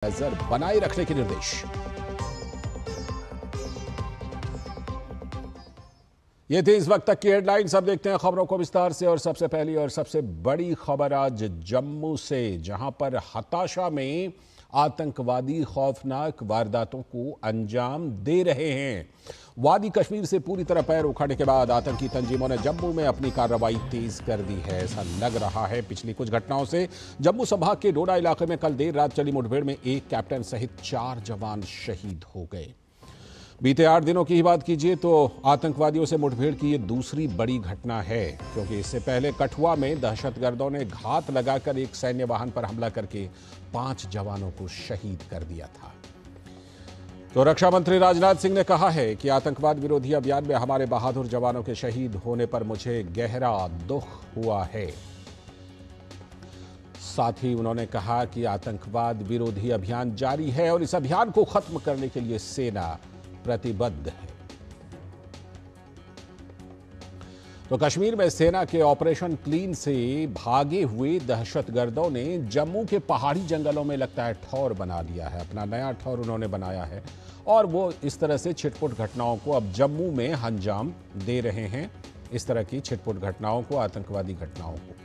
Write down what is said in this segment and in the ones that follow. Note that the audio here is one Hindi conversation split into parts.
नजर बनाए रखने के निर्देश। ये थी इस वक्त तक की हेडलाइंस। अब देखते हैं खबरों को विस्तार से। और सबसे पहली और सबसे बड़ी खबर आज जम्मू से, जहां पर हताशा में आतंकवादी खौफनाक वारदातों को अंजाम दे रहे हैं। वादी कश्मीर से पूरी तरह पैर उखाड़ने के बाद आतंकी तंजीमों ने जम्मू में अपनी कार्रवाई तेज कर दी है। ऐसा लग रहा है पिछली कुछ घटनाओं से जम्मू संभाग के डोडा इलाके में कल देर रात चली मुठभेड़ में एक कैप्टन सहित 4 जवान शहीद हो गए। बीते 8 दिनों की ही बात कीजिए तो आतंकवादियों से मुठभेड़ की ये दूसरी बड़ी घटना है, क्योंकि इससे पहले कठुआ में दहशतगर्दों ने घात लगाकर एक सैन्य वाहन पर हमला करके 5 जवानों को शहीद कर दिया था। तो रक्षा मंत्री राजनाथ सिंह ने कहा है कि आतंकवाद विरोधी अभियान में हमारे बहादुर जवानों के शहीद होने पर मुझे गहरा दुख हुआ है। साथ ही उन्होंने कहा कि आतंकवाद विरोधी अभियान जारी है और इस अभियान को खत्म करने के लिए सेना प्रतिबद्ध है। तो कश्मीर में सेना के ऑपरेशन क्लीन से भागे हुए दहशतगर्दों ने जम्मू के पहाड़ी जंगलों में लगता है ठौर बना लिया है। अपना नया ठौर उन्होंने बनाया है और वो इस तरह से छिटपुट घटनाओं को अब जम्मू में अंजाम दे रहे हैं। इस तरह की छिटपुट घटनाओं को, आतंकवादी घटनाओं को,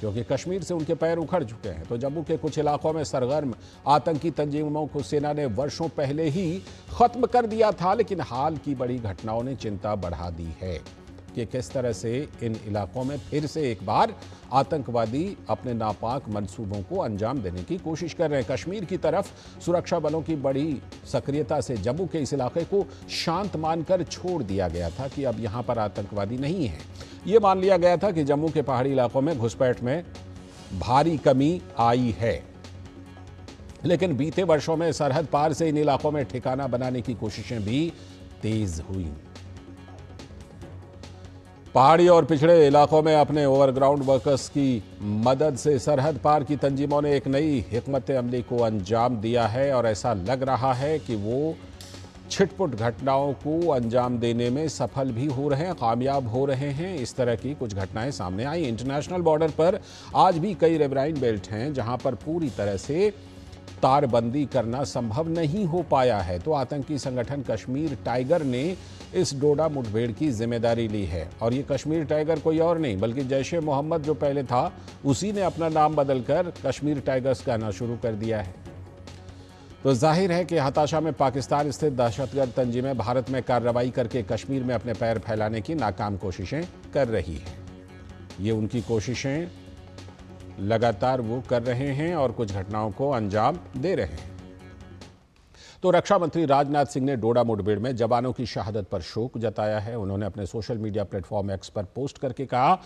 क्योंकि कश्मीर से उनके पैर उखड़ चुके हैं। तो जम्मू के कुछ इलाकों में सरगर्म आतंकी तंजीमों को सेना ने वर्षों पहले ही खत्म कर दिया था, लेकिन हाल की बड़ी घटनाओं ने चिंता बढ़ा दी है कि किस तरह से इन इलाकों में फिर से एक बार आतंकवादी अपने नापाक मंसूबों को अंजाम देने की कोशिश कर रहे हैं। कश्मीर की तरफ सुरक्षा बलों की बड़ी सक्रियता से जम्मू के इस इलाके को शांत मानकर छोड़ दिया गया था कि अब यहां पर आतंकवादी नहीं है। ये मान लिया गया था कि जम्मू के पहाड़ी इलाकों में घुसपैठ में भारी कमी आई है, लेकिन बीते वर्षों में सरहद पार से इन इलाकों में ठिकाना बनाने की कोशिशें भी तेज हुई। पहाड़ी और पिछड़े इलाकों में अपने ओवरग्राउंड वर्कर्स की मदद से सरहद पार की तंजीमों ने एक नई हिकमत अमली को अंजाम दिया है और ऐसा लग रहा है कि वो छिटपुट घटनाओं को अंजाम देने में सफल भी हो रहे हैं, कामयाब हो रहे हैं। इस तरह की कुछ घटनाएं सामने आई। इंटरनेशनल बॉर्डर पर आज भी कई रिवराइन बेल्ट हैं जहां पर पूरी तरह से तारबंदी करना संभव नहीं हो पाया है। तो आतंकी संगठन कश्मीर टाइगर ने इस डोडा मुठभेड़ की जिम्मेदारी ली है और ये कश्मीर टाइगर कोई और नहीं बल्कि जैश ए मोहम्मद जो पहले था उसी ने अपना नाम बदलकर कश्मीर टाइगर्स कहना शुरू कर दिया है। तो जाहिर है कि हताशा में पाकिस्तान स्थित दहशतगर्द तंजीमें भारत में कार्रवाई करके कश्मीर में अपने पैर फैलाने की नाकाम कोशिशें कर रही हैं। ये उनकी कोशिशें लगातार वो कर रहे हैं और कुछ घटनाओं को अंजाम दे रहे हैं। तो रक्षा मंत्री राजनाथ सिंह ने डोडा मुठभेड़ में जवानों की शहादत पर शोक जताया है। उन्होंने अपने सोशल मीडिया प्लेटफॉर्म एक्स पर पोस्ट करके कहा,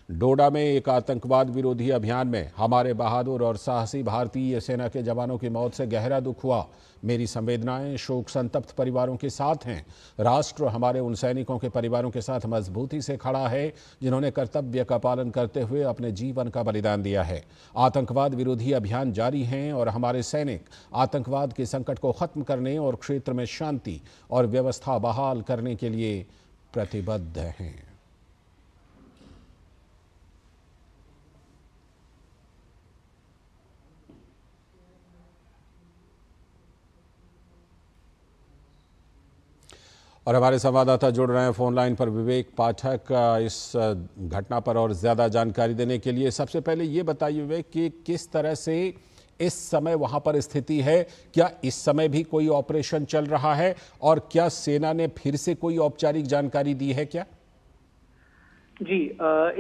डोडा में एक आतंकवाद विरोधी अभियान में हमारे बहादुर और साहसी भारतीय सेना के जवानों की मौत से गहरा दुख हुआ। मेरी संवेदनाएं शोक संतप्त परिवारों के साथ हैं। राष्ट्र हमारे उन सैनिकों के परिवारों के साथ मजबूती से खड़ा है जिन्होंने कर्तव्य का पालन करते हुए अपने जीवन का बलिदान दिया है। आतंकवाद विरोधी अभियान जारी हैं और हमारे सैनिक आतंकवाद के संकट को खत्म करने और क्षेत्र में शांति और व्यवस्था बहाल करने के लिए प्रतिबद्ध हैं। और हमारे संवाददाता जुड़ रहे हैं फोन लाइन पर विवेक पाठक इस घटना पर और ज़्यादा जानकारी देने के लिए। सबसे पहले ये बताइए विवेक कि किस तरह से इस समय वहां पर स्थिति है, क्या इस समय भी कोई ऑपरेशन चल रहा है और क्या सेना ने फिर से कोई औपचारिक जानकारी दी है क्या? जी,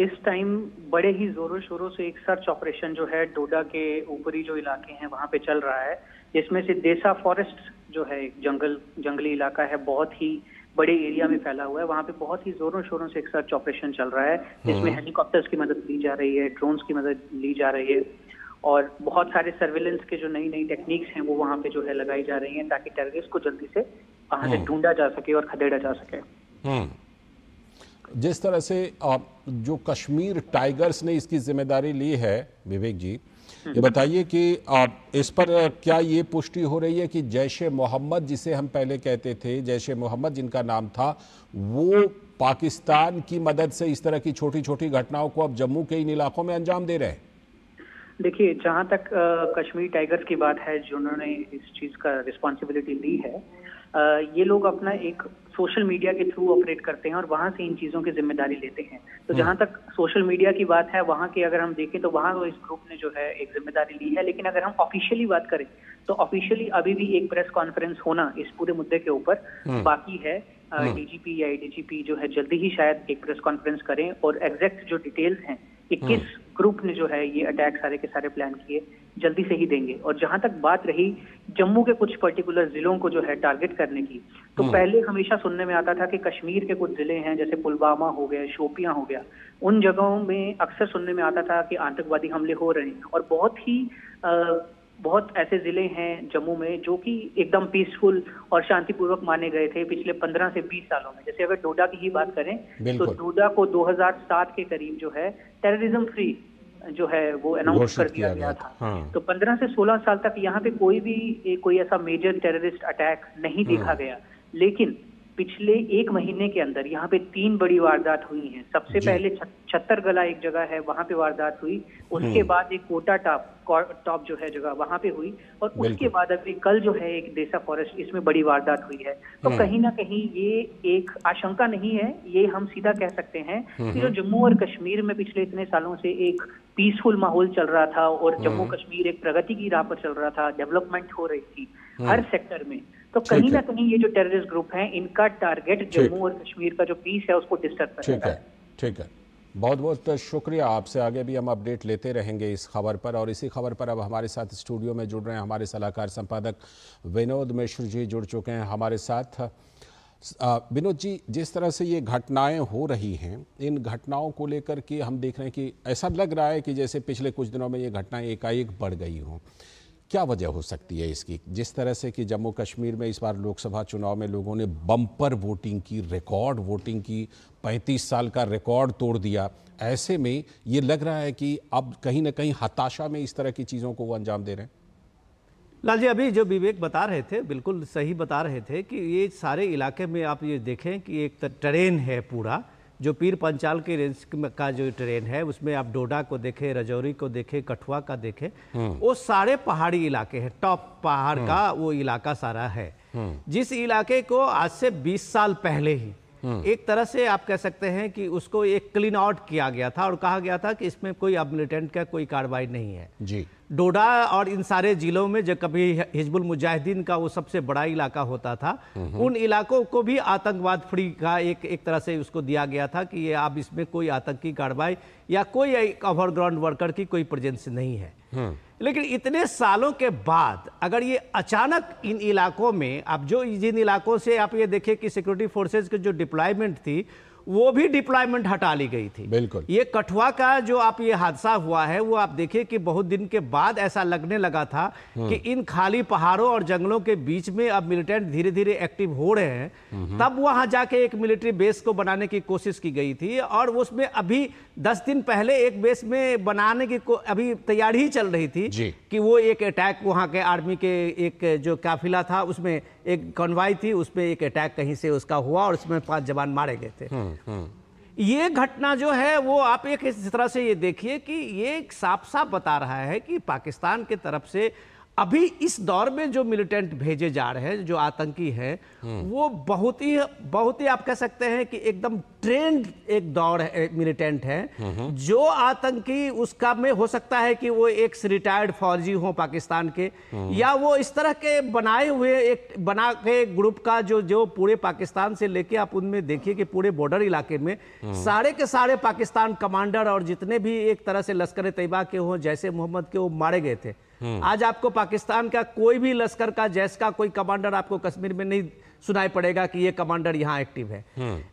इस टाइम बड़े ही जोरों शोरों से एक सर्च ऑपरेशन जो है डोडा के ऊपरी जो इलाके हैं वहां पे चल रहा है, जिसमें से देसा फॉरेस्ट जो है एक जंगली इलाका है, बहुत ही बड़े एरिया में फैला हुआ है। वहां पे बहुत ही जोरों शोरों से एक सर्च ऑपरेशन चल रहा है, जिसमें हेलीकॉप्टर्स की मदद ली जा रही है, ड्रोन्स की मदद ली जा रही है और बहुत सारे सर्विलेंस के जो नई नई टेक्निक्स हैं वो वहां पे जो है लगाई जा रही हैं ताकि टेररिस्ट को जल्दी से वहां से ढूंढा जा सके और खदेड़ा जा सके। जिस तरह से जो कश्मीर टाइगर्स ने इसकी जिम्मेदारी ली है, विवेक जी ये बताइए कि इस पर क्या ये पुष्टि हो रही है कि जैश ए मोहम्मद जिसे हम पहले कहते थे, जैश ए मोहम्मद जिनका नाम था, वो पाकिस्तान की मदद से इस तरह की छोटी छोटी घटनाओं को अब जम्मू के इन इलाकों में अंजाम दे रहे हैं? देखिए, जहां तक कश्मीर टाइगर्स की बात है, जिन्होंने इस चीज का रिस्पॉन्सिबिलिटी ली है, ये लोग अपना एक सोशल मीडिया के थ्रू ऑपरेट करते हैं और वहां से इन चीजों की जिम्मेदारी लेते हैं। तो जहां तक सोशल मीडिया की बात है, वहां की अगर हम देखें तो वहां तो इस ग्रुप ने जो है एक जिम्मेदारी ली है। लेकिन अगर हम ऑफिशियली बात करें तो ऑफिशियली अभी भी एक प्रेस कॉन्फ्रेंस होना इस पूरे मुद्दे के ऊपर बाकी है। डीजीपी या एडीजीपी जो है जल्दी ही शायद एक प्रेस कॉन्फ्रेंस करें और एग्जैक्ट जो डिटेल्स हैं कि किस ग्रुप ने जो है ये अटैक सारे के सारे प्लान किए, जल्दी से ही देंगे। और जहां तक बात रही जम्मू के कुछ पर्टिकुलर जिलों को जो है टारगेट करने की, तो पहले हमेशा सुनने में आता था कि कश्मीर के कुछ जिले हैं, जैसे पुलवामा हो गया, शोपियां हो गया, उन जगहों में अक्सर सुनने में आता था कि आतंकवादी हमले हो रहे हैं। और बहुत ऐसे जिले हैं जम्मू में जो कि एकदम पीसफुल और शांतिपूर्वक माने गए थे पिछले 15 से 20 सालों में। जैसे अगर डोडा की ही बात करें तो डोडा को 2007 के करीब जो है टेररिज्म फ्री जो है वो अनाउंस कर दिया गया था। तो 15 से 16 साल तक यहाँ पे कोई ऐसा मेजर टेररिस्ट अटैक नहीं देखा गया। लेकिन पिछले एक महीने के अंदर यहाँ पे 3 बड़ी वारदात हुई हैं। सबसे पहले छत्तरगला एक जगह है, वहां पे वारदात हुई। उसके बाद एक कोटा टॉप जो है जगह, वहां पे हुई। और उसके बाद अभी कल जो है एक देसा फॉरेस्ट, इसमें बड़ी वारदात हुई है। तो कहीं ना कहीं ये एक आशंका नहीं है, ये हम सीधा कह सकते हैं कि जो जम्मू और कश्मीर में पिछले इतने सालों से एक पीसफुल माहौल चल रहा था और जम्मू कश्मीर एक प्रगति की राह पर चल रहा था, डेवलपमेंट हो रही थी हर सेक्टर में, तो कहीं ना कहीं ये जो टेररिस्ट ग्रुप हैं, इनका टारगेट जम्मू और कश्मीर का जो पीस है उसको डिस्टर्ब करेगा। ठीक है, बहुत बहुत शुक्रिया। आपसे आगे भी हम अपडेट लेते रहेंगे इस खबर पर। और इसी खबर पर अब हमारे साथ स्टूडियो में जुड़ रहे हैं हमारे सलाहकार संपादक विनोद मिश्र जी जुड़ चुके हैं हमारे साथ। विनोद जी, जिस तरह से ये घटनाएं हो रही हैं, इन घटनाओं को लेकर के हम देख रहे हैं कि ऐसा लग रहा है कि जैसे पिछले कुछ दिनों में ये घटनाएं एकाएक बढ़ गई हों। क्या वजह हो सकती है इसकी? जिस तरह से कि जम्मू कश्मीर में इस बार लोकसभा चुनाव में लोगों ने बम्पर वोटिंग की, रिकॉर्ड वोटिंग की, 35 साल का रिकॉर्ड तोड़ दिया। ऐसे में ये लग रहा है कि अब कहीं ना कहीं हताशा में इस तरह की चीज़ों को वो अंजाम दे रहे हैं। लाल जी, अभी जो विवेक बता रहे थे बिल्कुल सही बता रहे थे कि ये सारे इलाके में आप ये देखें कि एक ट्रेन है पूरा, जो पीर पंचाल के रेंज का जो ट्रेन है, उसमें आप डोडा को देखें, रजौरी को देखें, कठुआ का देखें, वो सारे पहाड़ी इलाके हैं। टॉप पहाड़ का वो इलाका सारा है, जिस इलाके को आज से 20 साल पहले ही एक तरह से आप कह सकते हैं कि उसको एक क्लीन आउट किया गया था और कहा गया था कि इसमें कोई अब मिलिटेंट का कोई कार्रवाई नहीं है जी। डोडा और इन सारे जिलों में जो कभी हिजबुल मुजाहिदीन का वो सबसे बड़ा इलाका होता था, उन इलाकों को भी आतंकवाद फ्री का एक तरह से उसको दिया गया था कि ये अब इसमें कोई आतंकी कार्रवाई या कोई ओवरग्राउंड वर्कर की कोई प्रेजेंस नहीं है। लेकिन इतने सालों के बाद अगर ये अचानक इन इलाकों में, अब जो जिन इलाकों से आप ये देखें कि सिक्योरिटी फोर्सेज की जो डिप्लॉयमेंट थी वो भी डिप्लॉयमेंट हटा ली गई थी। बिल्कुल। ये कठुआ का जो आप ये हादसा हुआ है वो आप देखिए कि बहुत दिन के बाद ऐसा लगने लगा था कि इन खाली पहाड़ों और जंगलों के बीच में अब मिलिटेंट धीरे धीरे एक्टिव हो रहे हैं। तब वहां जाके एक मिलिट्री बेस को बनाने की कोशिश की गई थी और उसमें अभी 10 दिन पहले एक बेस में बनाने की अभी तैयारी ही चल रही थी कि वो एक अटैक वहां के आर्मी के एक जो काफिला था उसमें एक कॉन्वॉय थी, उसमें एक अटैक कहीं से उसका हुआ और उसमें 5 जवान मारे गए थे। ये घटना जो है वो आप एक इस तरह से ये देखिए कि ये साफ साफ बता रहा है कि पाकिस्तान के तरफ से अभी इस दौर में जो मिलिटेंट भेजे जा रहे हैं, जो आतंकी हैं, वो बहुत ही आप कह सकते हैं कि एकदम ट्रेंड एक दौर है, मिलिटेंट है। जो आतंकी उसका में हो सकता है कि वो एक रिटायर्ड फौजी हो पाकिस्तान के, या वो इस तरह के बनाए हुए एक बना के ग्रुप का जो पूरे पाकिस्तान से लेके आप उनमें देखिए कि पूरे बॉर्डर इलाके में सारे के सारे पाकिस्तान कमांडर और जितने भी एक तरह से लश्कर तैयबा के हों, जैसे मोहम्मद के, वो मारे गए थे। आज आपको पाकिस्तान का कोई भी लश्कर का, जैश का कोई कमांडर आपको कश्मीर में नहीं सुनाई पड़ेगा कि ये कमांडर यहाँ एक्टिव है।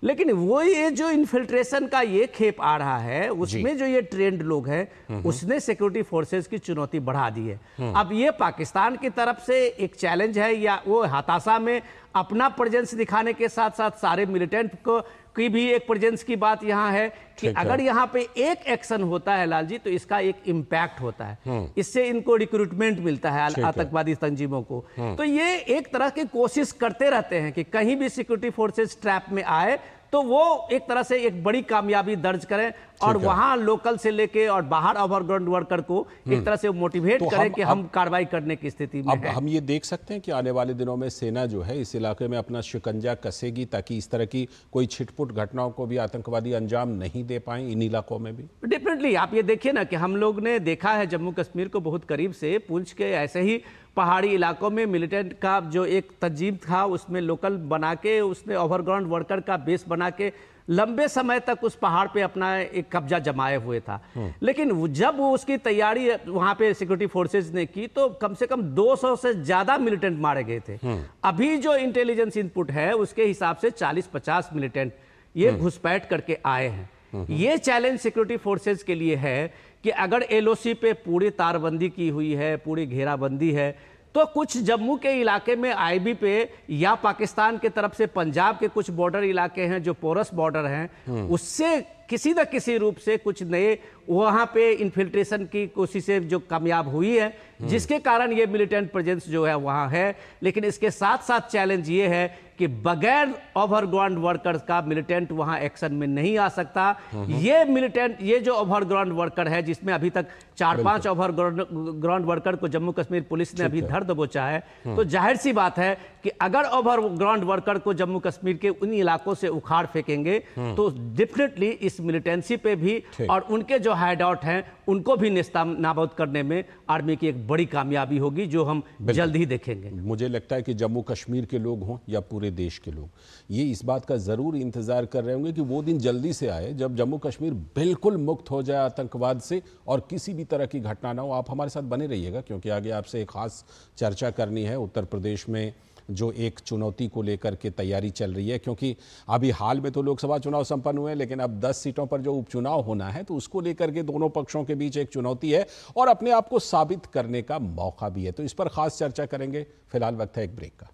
लेकिन वो ये जो इन्फिल्ट्रेशन का ये खेप आ रहा है, उसमें जो ये ट्रेंड लोग हैं, उसने सिक्योरिटी फोर्सेस की चुनौती बढ़ा दी है। अब ये पाकिस्तान की तरफ से एक चैलेंज है, या वो हताशा में अपना प्रेजेंस दिखाने के साथ साथ सारे मिलिटेंट को की भी एक प्रेजेंस की बात यहाँ है कि अगर यहाँ पे एक एक्शन होता है लाल जी, तो इसका एक इम्पैक्ट होता है, इससे इनको रिक्रूटमेंट मिलता है आतंकवादी तंजीमों को। तो ये एक तरह की कोशिश करते रहते हैं कि कहीं भी सिक्योरिटी फोर्सेस ट्रैप में आए तो वो एक तरह से एक बड़ी कामयाबी दर्ज करें और वहां लोकल से लेके और बाहर ओवरग्राउंड वर्कर को एक तरह से मोटिवेट करें कि हम कार्रवाई करने की स्थिति में अब हम ये देख सकते हैं कि आने वाले दिनों में सेना जो है इस इलाके में अपना शिकंजा कसेगी ताकि इस तरह की कोई छिटपुट घटनाओं को भी आतंकवादी अंजाम नहीं दे पाए इन इलाकों में भी। डेफिनेटली आप ये देखिए ना कि हम लोग ने देखा है जम्मू कश्मीर को बहुत करीब से, पुंछ के ऐसे ही पहाड़ी इलाकों में मिलिटेंट का जो एक तंजीम था उसमें लोकल बना के उसने ओवरग्राउंड वर्कर का बेस बना के लंबे समय तक उस पहाड़ पे अपना एक कब्जा जमाए हुए था। लेकिन जब वो उसकी तैयारी वहां पे सिक्योरिटी फोर्सेज ने की तो कम से कम 200 से ज्यादा मिलिटेंट मारे गए थे। अभी जो इंटेलिजेंस इनपुट है उसके हिसाब से 40-50 मिलिटेंट ये घुसपैठ करके आए हैं। ये चैलेंज सिक्योरिटी फोर्सेज के लिए है कि अगर एलओसी पे पूरी तारबंदी की हुई है, पूरी घेराबंदी है, तो कुछ जम्मू के इलाके में आईबी पे या पाकिस्तान के तरफ से पंजाब के कुछ बॉर्डर इलाके हैं जो पोरस बॉर्डर हैं, उससे किसी न किसी रूप से कुछ नए वहां पे इन्फिल्ट्रेशन की कोशिशें जो कामयाब हुई है, जिसके कारण ये मिलिटेंट प्रेजेंस जो है वहां है। लेकिन इसके साथ साथ चैलेंज ये है कि बगैर ओवरग्राउंड वर्कर्स का मिलिटेंट वहां एक्शन में नहीं आ सकता। ये मिलिटेंट, ये जो ओवरग्राउंड वर्कर है जिसमें अभी तक 4-5 ओवरग्राउंड वर्कर को जम्मू कश्मीर पुलिस ने अभी धर दबोचा है, तो जाहिर सी बात है कि अगर ओवरग्राउंड वर्कर को जम्मू कश्मीर के उन इलाकों से उखाड़ फेंकेंगे तो डेफिनेटली इस मिलिटेंसी पे भी और उनके जो हाइडआउट हैं उनको भी नेस्तनाबूद करने में आर्मी की एक बड़ी कामयाबी होगी, जो हम जल्द ही देखेंगे। मुझे लगता है कि जम्मू कश्मीर के लोग हों या पूरे देश के लोग ये इस बात का जरूर इंतजार कर रहे होंगे कि वो दिन जल्दी से आए जब जम्मू कश्मीर बिल्कुल मुक्त हो जाए आतंकवाद से और किसी भी तरह की घटना ना हो। आप हमारे साथ बने रहिएगा क्योंकि आगे आपसे एक खास चर्चा करनी है उत्तर प्रदेश में जो एक चुनौती को लेकर के तैयारी चल रही है, क्योंकि अभी हाल में तो लोकसभा चुनाव संपन्न हुए हैं लेकिन अब 10 सीटों पर जो उपचुनाव होना है तो उसको लेकर के दोनों पक्षों के बीच एक चुनौती है और अपने आप को साबित करने का मौका भी है। तो इस पर खास चर्चा करेंगे। फिलहाल वक्त है एक ब्रेक का।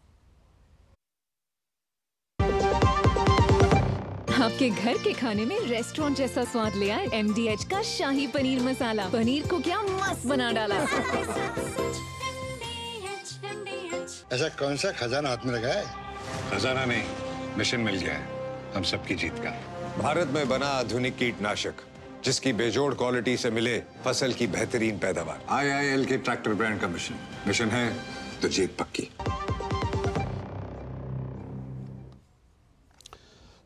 आपके घर के खाने में रेस्टोरेंट जैसा स्वाद ले आए MDH का शाही पनीर मसाला। पनीर को क्या मस्त बना डाला। ऐसा कौन सा खजाना हाथ में लगा है? खजाना नहीं, मिशन मिल गया है हम सबकी जीत का। भारत में बना आधुनिक कीटनाशक जिसकी बेजोड़ क्वालिटी से मिले फसल की बेहतरीन पैदावार। IIL के ट्रैक्टर ब्रांड का मिशन है तो जीत पक्की।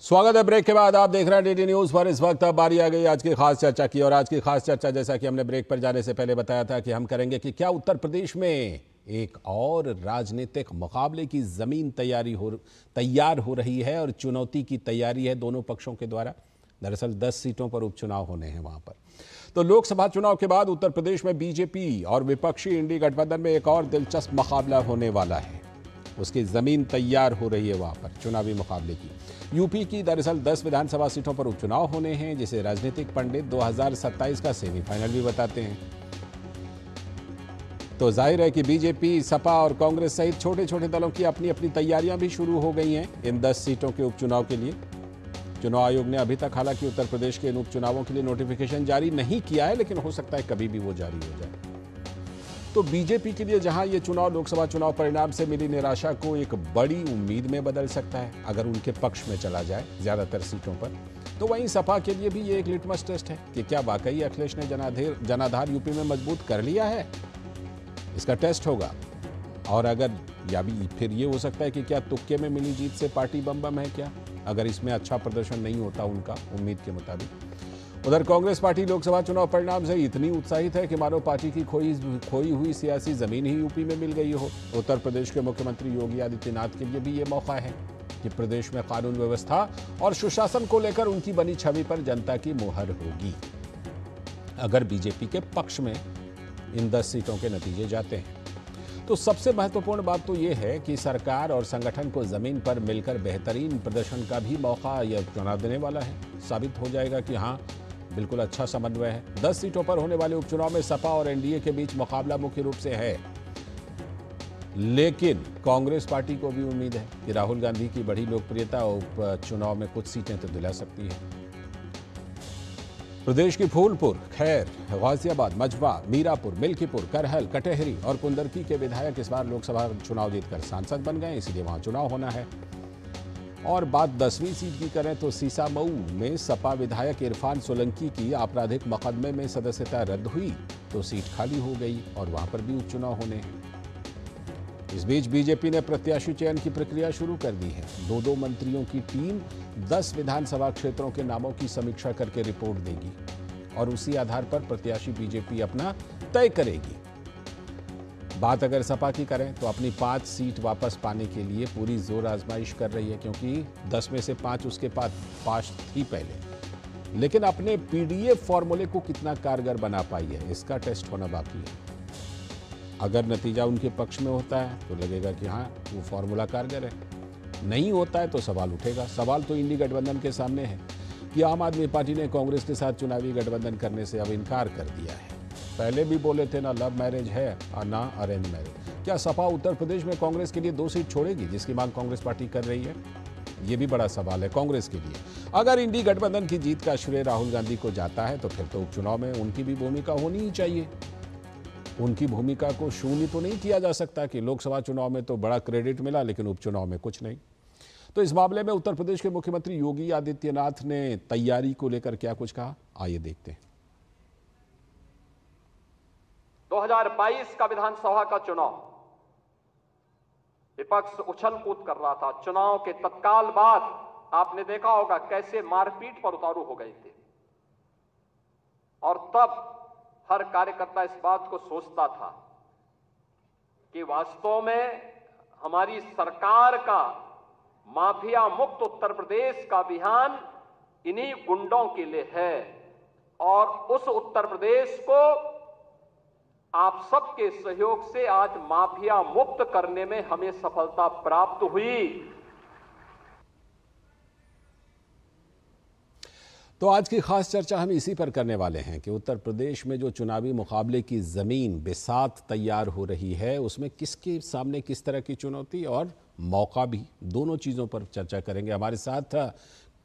स्वागत है ब्रेक के बाद। आप देख रहे हैं DD न्यूज पर। इस वक्त अब बारी आ गई आज की खास चर्चा की और आज की खास चर्चा जैसा कि हमने ब्रेक पर जाने से पहले बताया था कि हम करेंगे कि क्या उत्तर प्रदेश में एक और राजनीतिक मुकाबले की जमीन तैयार हो रही है और चुनौती की तैयारी है दोनों पक्षों के द्वारा। दरअसल 10 सीटों पर उपचुनाव होने हैं वहां पर। तो लोकसभा चुनाव के बाद उत्तर प्रदेश में बीजेपी और विपक्षी इंडी गठबंधन में एक और दिलचस्प मुकाबला होने वाला है। उसकी जमीन तैयार हो रही है वहां पर चुनावी मुकाबले की। यूपी की दरअसल 10 विधानसभा सीटों पर उपचुनाव होने हैं जिसे राजनीतिक पंडित 2027 का सेमीफाइनल भी बताते हैं। तो जाहिर है कि बीजेपी, सपा और कांग्रेस सहित छोटे छोटे दलों की अपनी अपनी तैयारियां भी शुरू हो गई हैं इन 10 सीटों के उपचुनाव के लिए। चुनाव आयोग ने अभी तक हालांकि उत्तर प्रदेश के इन उपचुनावों के लिए नोटिफिकेशन जारी नहीं किया है, लेकिन हो सकता है कभी भी वो जारी हो जाए। तो बीजेपी के लिए जहां ये चुनाव लोकसभा चुनाव परिणाम से मिली निराशा को एक बड़ी उम्मीद में बदल सकता है अगर उनके पक्ष में चला जाए ज्यादातर सीटों पर, तो वहीं सपा के लिए भी ये एक लिटमस टेस्ट है कि क्या वाकई अखिलेश ने जनाधार यूपी में मजबूत कर लिया है। इसका टेस्ट होगा। और अगर या भी फिर ये हो सकता है कि क्या तुक्के में मिली जीत से पार्टी बम बम है क्या, अगर इसमें अच्छा प्रदर्शन नहीं होता उनका उम्मीद के मुताबिक। उधर कांग्रेस पार्टी लोकसभा चुनाव परिणाम से इतनी उत्साहित है कि मानो पार्टी की खोई हुई सियासी जमीन ही यूपी में मिल गई हो। उत्तर प्रदेश के मुख्यमंत्री योगी आदित्यनाथ के लिए भी ये मौका है कि प्रदेश में कानून व्यवस्था और सुशासन को लेकर उनकी बनी छवि पर जनता की मुहर होगी अगर बीजेपी के पक्ष में इन 10 सीटों के नतीजे जाते हैं। तो सबसे महत्वपूर्ण बात तो यह है कि सरकार और संगठन को जमीन पर मिलकर बेहतरीन प्रदर्शन का भी मौका यह चुनाव देने वाला है। साबित हो जाएगा कि हाँ, बिल्कुल अच्छा समन्वय है। 10 सीटों पर होने वाले उपचुनाव में सपा और एनडीए के बीच मुकाबला मुख्य रूप से है, लेकिन कांग्रेस पार्टी को भी उम्मीद है कि राहुल गांधी की बढ़ी लोकप्रियता उपचुनाव में कुछ सीटें तो दिला सकती है। प्रदेश की फूलपुर, खैर, गाजियाबाद, मजवा, मीरापुर, मिल्कीपुर, करहल, कटेहरी और कुंदरकी के विधायक इस बार लोकसभा चुनाव जीतकर सांसद बन गए, इसलिए वहां चुनाव होना है। और बात 10वीं सीट की करें तो सीसामऊ में सपा विधायक इरफान सोलंकी की आपराधिक मुकदमे में सदस्यता रद्द हुई तो सीट खाली हो गई और वहां पर भी उपचुनाव होने हैं। इस बीच बीजेपी ने प्रत्याशी चयन की प्रक्रिया शुरू कर दी है। 2-2 मंत्रियों की टीम 10 विधानसभा क्षेत्रों के नामों की समीक्षा करके रिपोर्ट देगी और उसी आधार पर प्रत्याशी बीजेपी अपना तय करेगी। बात अगर सपा की करें तो अपनी 5 सीट वापस पाने के लिए पूरी जोर आजमाइश कर रही है, क्योंकि 10 में से 5 उसके पास थी पहले, लेकिन अपने पीडीएफ फॉर्मूले को कितना कारगर बना पाई है, इसका टेस्ट होना बाकी है। अगर नतीजा उनके पक्ष में होता है तो लगेगा कि हाँ वो फॉर्मूला कारगर है, नहीं होता है तो सवाल उठेगा। सवाल तो इंडी गठबंधन के सामने है कि आम आदमी पार्टी ने कांग्रेस के साथ चुनावी गठबंधन करने से अब इनकार कर दिया है। पहले भी बोले थे ना लव मैरिज है और ना अरेंज मैरिज। क्या सपा उत्तर प्रदेश में कांग्रेस के लिए 2 सीट छोड़ेगी, जिसकी मांग कांग्रेस पार्टी कर रही है? ये भी बड़ा सवाल है कांग्रेस के लिए। अगर इंडी गठबंधन की जीत का श्रेय राहुल गांधी को जाता है तो फिर तो उपचुनाव में उनकी भी भूमिका होनी ही चाहिए। उनकी भूमिका को शून्य तो नहीं किया जा सकता कि लोकसभा चुनाव में तो बड़ा क्रेडिट मिला लेकिन उपचुनाव में कुछ नहीं। तो इस मामले में उत्तर प्रदेश के मुख्यमंत्री योगी आदित्यनाथ ने तैयारी को लेकर क्या कुछ कहा, आइए देखते हैं। 2022 का विधानसभा का चुनाव विपक्ष उछल कूद कर रहा था। चुनाव के तत्काल बाद आपने देखा होगा कैसे मारपीट पर उतारू हो गए थे, और तब हर कार्यकर्ता इस बात को सोचता था कि वास्तव में हमारी सरकार का माफिया मुक्त उत्तर प्रदेश का अभियान इन्हीं गुंडों के लिए है, और उस उत्तर प्रदेश को आप सबके सहयोग से आज माफिया मुक्त करने में हमें सफलता प्राप्त हुई। तो आज की खास चर्चा हम इसी पर करने वाले हैं कि उत्तर प्रदेश में जो चुनावी मुकाबले की जमीन बिसात तैयार हो रही है उसमें किसके सामने किस तरह की चुनौती और मौका भी, दोनों चीज़ों पर चर्चा करेंगे। हमारे साथ